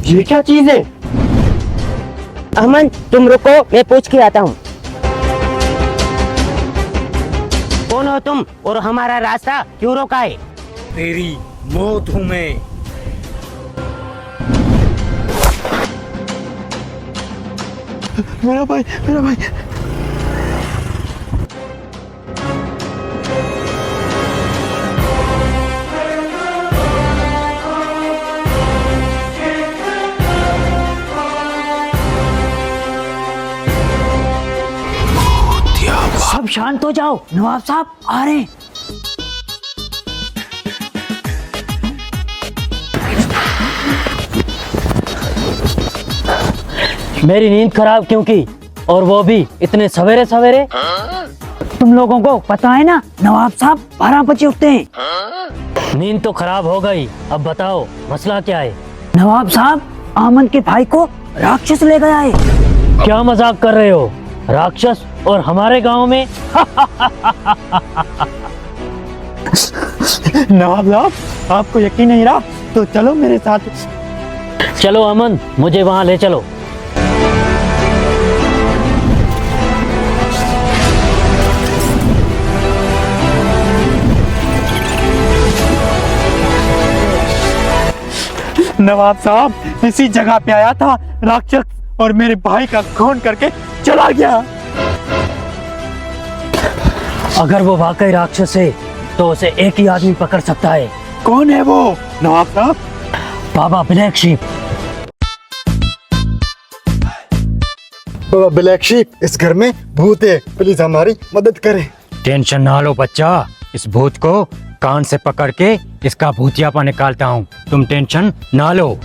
ये क्या चीज है? अमन तुम रुको, मैं पूछ के आता हूँ। कौन हो तुम और हमारा रास्ता क्यों रोका है? तेरी मौत हूं मैं। मेरा भाई, मेरा भाई। सब शांत हो जाओ, नवाब साहब आ रहे हैं। मेरी नींद खराब क्यों की, और वो भी इतने सवेरे सवेरे? तुम लोगों को पता है ना, नवाब साहब 12 बजे उठते हैं। नींद तो खराब हो गई, अब बताओ मसला क्या है? नवाब साहब आमन के भाई को राक्षस ले गया है। क्या मजाक कर रहे हो? राक्षस और हमारे गांव में? नवाब साहब, आपको यकीन नहीं रहा तो चलो मेरे साथ। चलो अमन, मुझे वहां ले चलो। नवाब साहब, इसी जगह पे आया था राक्षस और मेरे भाई का खून करके चला गया। अगर वो वाकई राक्षस है तो उसे एक ही आदमी पकड़ सकता है। कौन है वो नवाब साहब? Baa baa black sheep. Baa baa black sheep, इस घर में भूत है, प्लीज हमारी मदद करें। टेंशन ना लो बच्चा, इस भूत को कान से पकड़ के इसका भूतियापा निकालता हूँ, तुम टेंशन ना लो।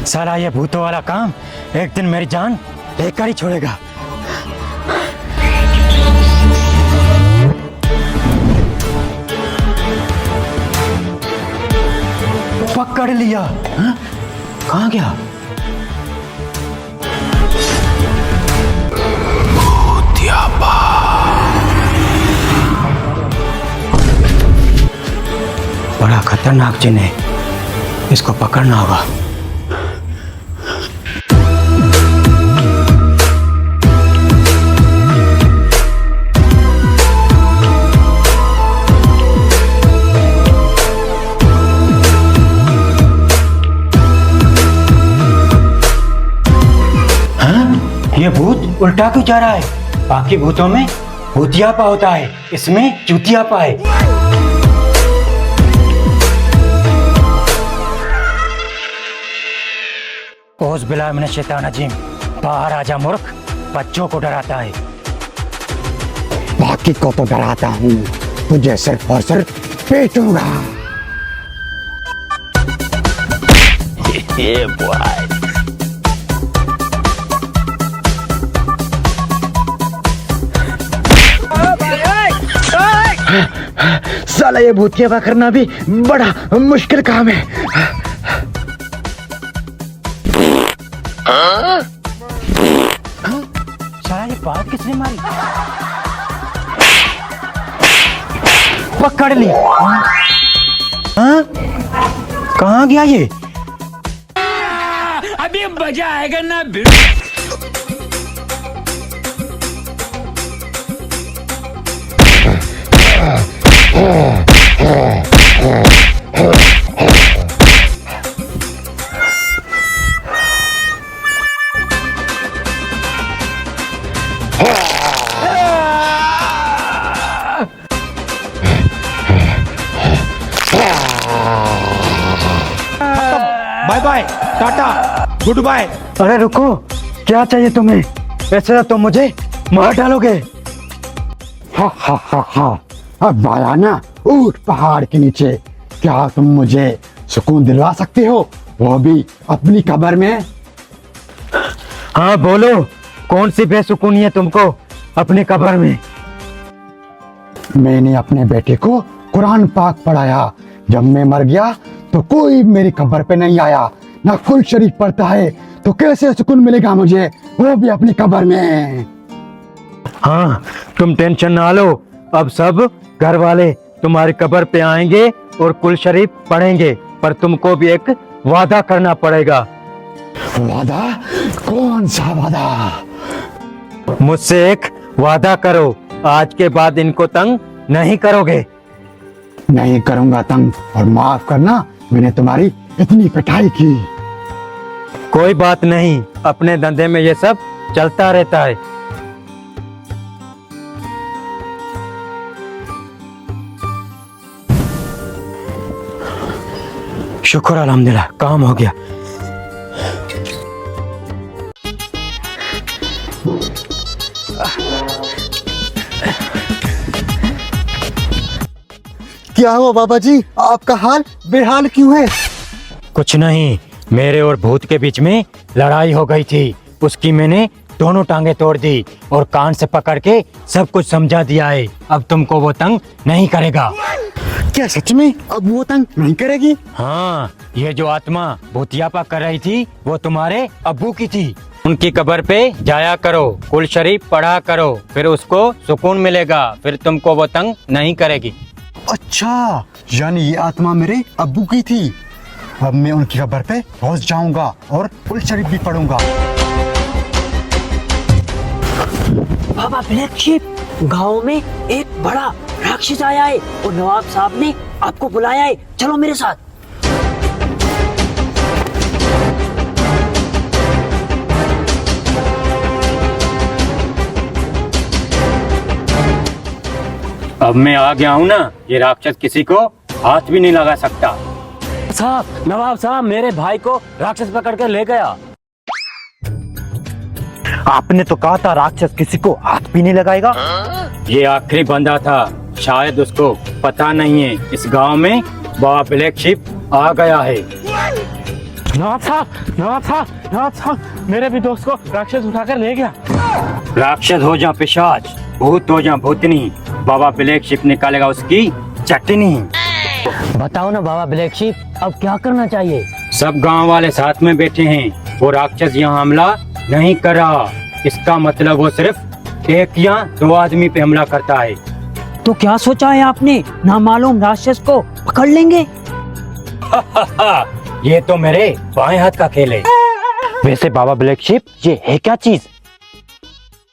साला ये भूतों वाला काम एक दिन मेरी जान लेकर ही छोड़ेगा। पकड़ लिया। हाँ? कहाँ गया? बड़ा खतरनाक जिन है, इसको पकड़ना होगा। ये भूत उल्टा क्यों जा रहा है? बाकी भूतों में भूतियापा होता है, इसमें चूतियापा है। औज़ बिल्लाहि मिनश शैतानिर रजीम। बाहर आजा मूर्ख, बच्चों को डराता है। बाकी को तो डराता हूँ, तुझे सिर्फ और सिर्फ पीटूंगा। साला ये भूतियापा करना भी बड़ा मुश्किल काम है। साला ये बात किसने मारी? पकड़ ली। हाँ? कहाँ गया ये? अभी मजा आएगा ना। Bye bye, tata, good bye. अरे रुको, क्या चाहिए तुम्हें? ऐसे तो मुझे मार डालोगे। हा हा हा हा, अब आया ना ऊंट पहाड़ के नीचे। क्या तुम मुझे सुकून दिलवा सकते हो, वो भी अपनी कब्र में? हाँ बोलो, कौन सी बेसुकूनी है तुमको अपनी कब्र में? मैंने अपने बेटे को कुरान पाक पढ़ाया, जब मैं मर गया तो कोई मेरी कब्र पे नहीं आया, ना कुल शरीफ पढ़ता है, तो कैसे सुकून मिलेगा मुझे, वो भी अपनी कब्र में। हाँ, तुम टेंशन ना लो, अब सब घर वाले तुम्हारी कब्र पे आएंगे और कुल शरीफ पढ़ेंगे, पर तुमको भी एक वादा करना पड़ेगा। वादा? कौन सा वादा? मुझसे एक वादा करो, आज के बाद इनको तंग नहीं करोगे। नहीं करूंगा तंग, और माफ करना मैंने तुम्हारी इतनी पिटाई की। कोई बात नहीं, अपने धंधे में ये सब चलता रहता है। शुक्र अल्हम्दुलिल्लाह, काम हो गया। क्या हुआ बाबा जी, आपका हाल बेहाल क्यों है? कुछ नहीं, मेरे और भूत के बीच में लड़ाई हो गई थी, उसकी मैंने दोनों टांगे तोड़ दी और कान से पकड़ के सब कुछ समझा दिया है। अब तुमको वो तंग नहीं करेगा। क्या सच में अब वो तंग नहीं करेगी? हाँ, ये जो आत्मा भूतियापा कर रही थी वो तुम्हारे अब्बू की थी। उनकी कब्र पे जाया करो, कुल शरीफ पढ़ा करो, फिर उसको सुकून मिलेगा, फिर तुमको वो तंग नहीं करेगी। अच्छा, यानी ये आत्मा मेरे अब्बू की थी। अब मैं उनकी कब्र पे रोज जाऊंगा और कुल शरीफ भी पढ़ूंगा। बाबा ब्लैक शिप, गांव में एक बड़ा राक्षस आया है और नवाब साहब ने आपको बुलाया है, चलो मेरे साथ। अब मैं आ गया हूँ ना, ये राक्षस किसी को हाथ भी नहीं लगा सकता। साहब, नवाब साहब मेरे भाई को राक्षस पकड़ कर ले गया। आपने तो कहा था राक्षस किसी को हाथ भी नहीं लगाएगा। ये आखिरी बंदा था, शायद उसको पता नहीं है इस गांव में बाबा ब्लैक शिप आ गया है। नवाब साहब, नवाब साहब, नवाब साहब, मेरे भी दोस्त को राक्षस उठाकर ले गया। राक्षस हो जा पिशाच, भूत हो जा भूतनी, बाबा ब्लैक शिप निकालेगा उसकी चटनी। बताओ ना बाबा ब्लैक शिप, अब क्या करना चाहिए? सब गांव वाले साथ में बैठे हैं, वो राक्षस यहाँ हमला नहीं कर रहा, इसका मतलब वो सिर्फ एक या दो आदमी पे हमला करता है। तो क्या सोचा है आपने, नामालूम राक्षस को पकड़ लेंगे? ये तो मेरे बाएं हाथ का खेल है। वैसे बाबा ब्लैक शिप, ये है क्या चीज?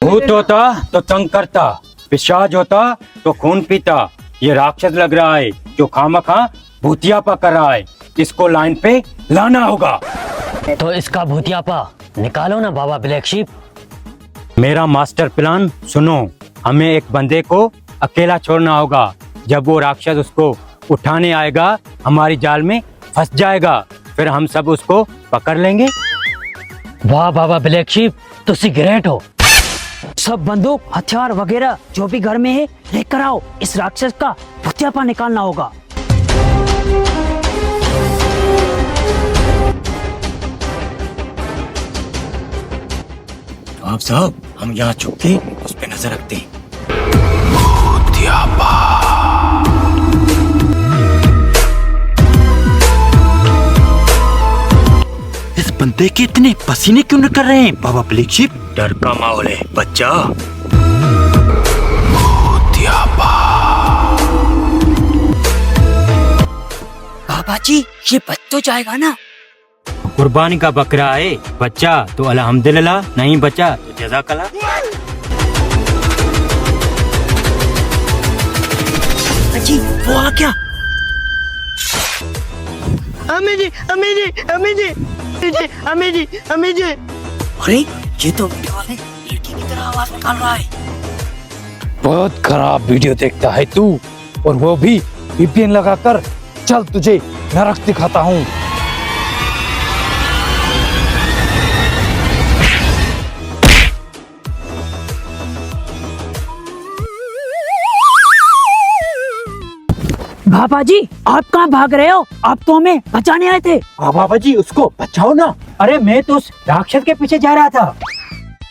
भूत होता तो तंग करता, पिशाच होता तो खून पीता, ये राक्षस लग रहा है जो खामखा भूतियापा कर रहा है, इसको लाइन पे लाना होगा। तो इसका भूतियापा निकालो ना बाबा ब्लैक शिप। मेरा मास्टर प्लान सुनो, हमें एक बंदे को अकेला छोड़ना होगा, जब वो राक्षस उसको उठाने आएगा हमारी जाल में फंस जाएगा, फिर हम सब उसको पकड़ लेंगे। वाह बाबा ब्लैक शिप, तुसी ग्रेट हो। सब बंदूक हथियार वगैरह जो भी घर में है लेकर आओ, इस राक्षस का भूतियापा निकालना होगा। आप साहब, हम यहाँ छुप के उस पे नजर रखते हैं। इस बंदे के इतने पसीने क्यों निकल रहे हैं बाबा ब्लैक शिप? डर का माहौल है बच्चा। बाबा जी, ये बच तो जाएगा ना? कुर्बानी का बकरा है बच्चा, तो अल्हम्दुलिल्लाह, नहीं बचा तो जज़ाकल्लाह। जी वो आ क्या? अम्मी जी, अम्मी जी, अम्मी जी, अम्मी जी, अम्मी जी। अरे ये तो वीडियो वाले लड़की की तरह आवाज निकाल रहा है। बहुत खराब वीडियो देखता है तू, और वो भी वीपीएन लगाकर। चल तुझे नरक दिखाता हूँ। बाबा जी, आप कहाँ भाग रहे हो? आप तो हमें बचाने आए थे। बाबा जी, उसको बचाओ ना। अरे मैं तो उस राक्षस के पीछे जा रहा था।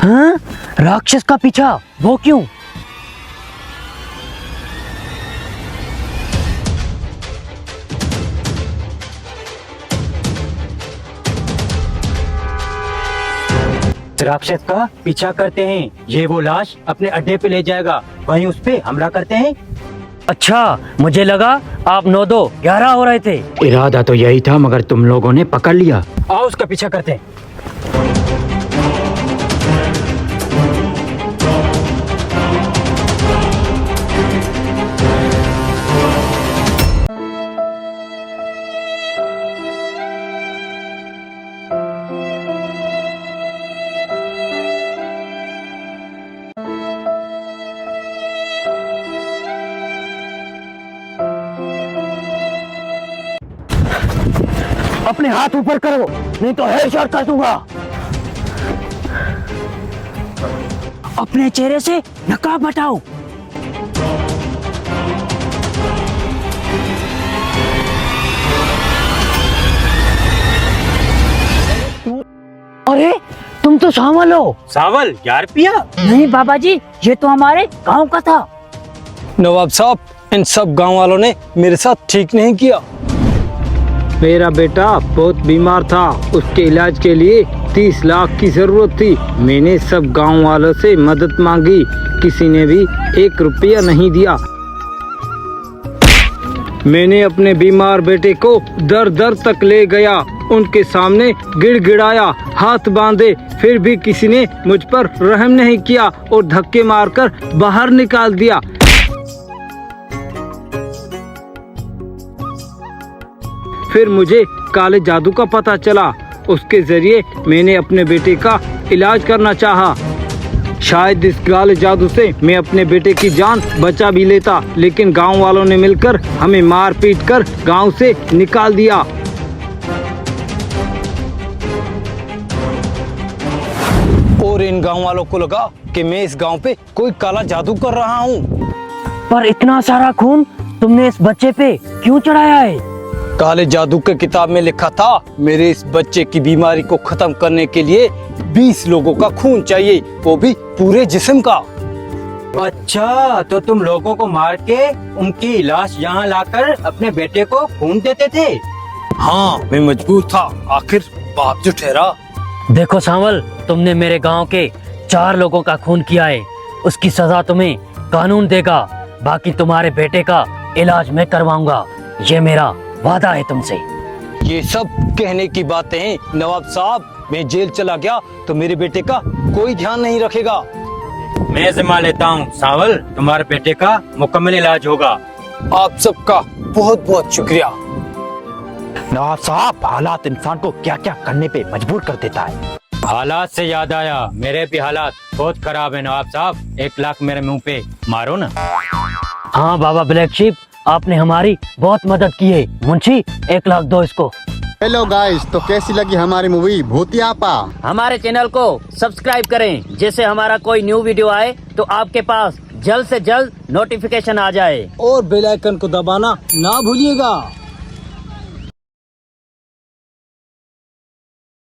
हाँ, राक्षस का पीछा, वो क्यों? राक्षस का पीछा करते हैं। ये वो लाश अपने अड्डे पे ले जाएगा, वहीं उस पे हमला करते हैं। अच्छा, मुझे लगा आप 9-2-11 हो रहे थे। इरादा तो यही था, मगर तुम लोगों ने पकड़ लिया। आओ उसका पीछा करते हैं। अपने हाथ ऊपर करो, नहीं तो हेडशॉट कर दूंगा। अपने चेहरे से नकाब हटाओ। अरे तुम तो सावल हो। सावल यार पिया? नहीं बाबा जी, ये तो हमारे गांव का था। नवाब साहब, इन सब गांव वालों ने मेरे साथ ठीक नहीं किया। मेरा बेटा बहुत बीमार था, उसके इलाज के लिए 30 लाख की जरूरत थी। मैंने सब गांव वालों से मदद मांगी, किसी ने भी 1 रुपया नहीं दिया। मैंने अपने बीमार बेटे को दर दर तक ले गया, उनके सामने गिड़गिड़ाया, हाथ बांधे, फिर भी किसी ने मुझ पर रहम नहीं किया और धक्के मारकर बाहर निकाल दिया। फिर मुझे काले जादू का पता चला, उसके जरिए मैंने अपने बेटे का इलाज करना चाहा। शायद इस काले जादू से मैं अपने बेटे की जान बचा भी लेता, लेकिन गांव वालों ने मिलकर हमें मार पीट कर गांव से निकाल दिया। और इन गांव वालों को लगा कि मैं इस गांव पे कोई काला जादू कर रहा हूँ। पर इतना सारा खून तुमने इस बच्चे पे क्यों चढ़ाया है? काले जादू के किताब में लिखा था, मेरे इस बच्चे की बीमारी को खत्म करने के लिए 20 लोगों का खून चाहिए, वो भी पूरे जिस्म का। अच्छा, तो तुम लोगों को मार के उनकी लाश यहाँ लाकर अपने बेटे को खून देते थे? हाँ, मैं मजबूर था, आखिर बाप जो ठहरा। देखो सावल, तुमने मेरे गांव के 4 लोगों का खून किया है, उसकी सजा तुम्हें कानून देगा। बाकी तुम्हारे बेटे का इलाज मैं करवाऊंगा, ये मेरा वादा है तुमसे। ये सब कहने की बातें हैं नवाब साहब। मैं जेल चला गया तो मेरे बेटे का कोई ध्यान नहीं रखेगा। मैं जिम्मा लेता हूँ सावल, तुम्हारे बेटे का मुकम्मल इलाज होगा। आप सबका बहुत बहुत शुक्रिया। नवाब साहब, हालात इंसान को क्या क्या करने पे मजबूर कर देता है। हालात से याद आया, मेरे भी हालात बहुत खराब है नवाब साहब। 1 लाख मेरे मुंह पे मारो ना। हाँ बाबा ब्लैक शीप, आपने हमारी बहुत मदद की है। मुंशी 1 लाख दो इसको। हेलो गाइस, तो कैसी लगी हमारी मूवी भूतियापा? हमारे चैनल को सब्सक्राइब करें, जैसे हमारा कोई न्यू वीडियो आए तो आपके पास जल्द से जल्द नोटिफिकेशन आ जाए। और बेल आइकन को दबाना ना भूलिएगा।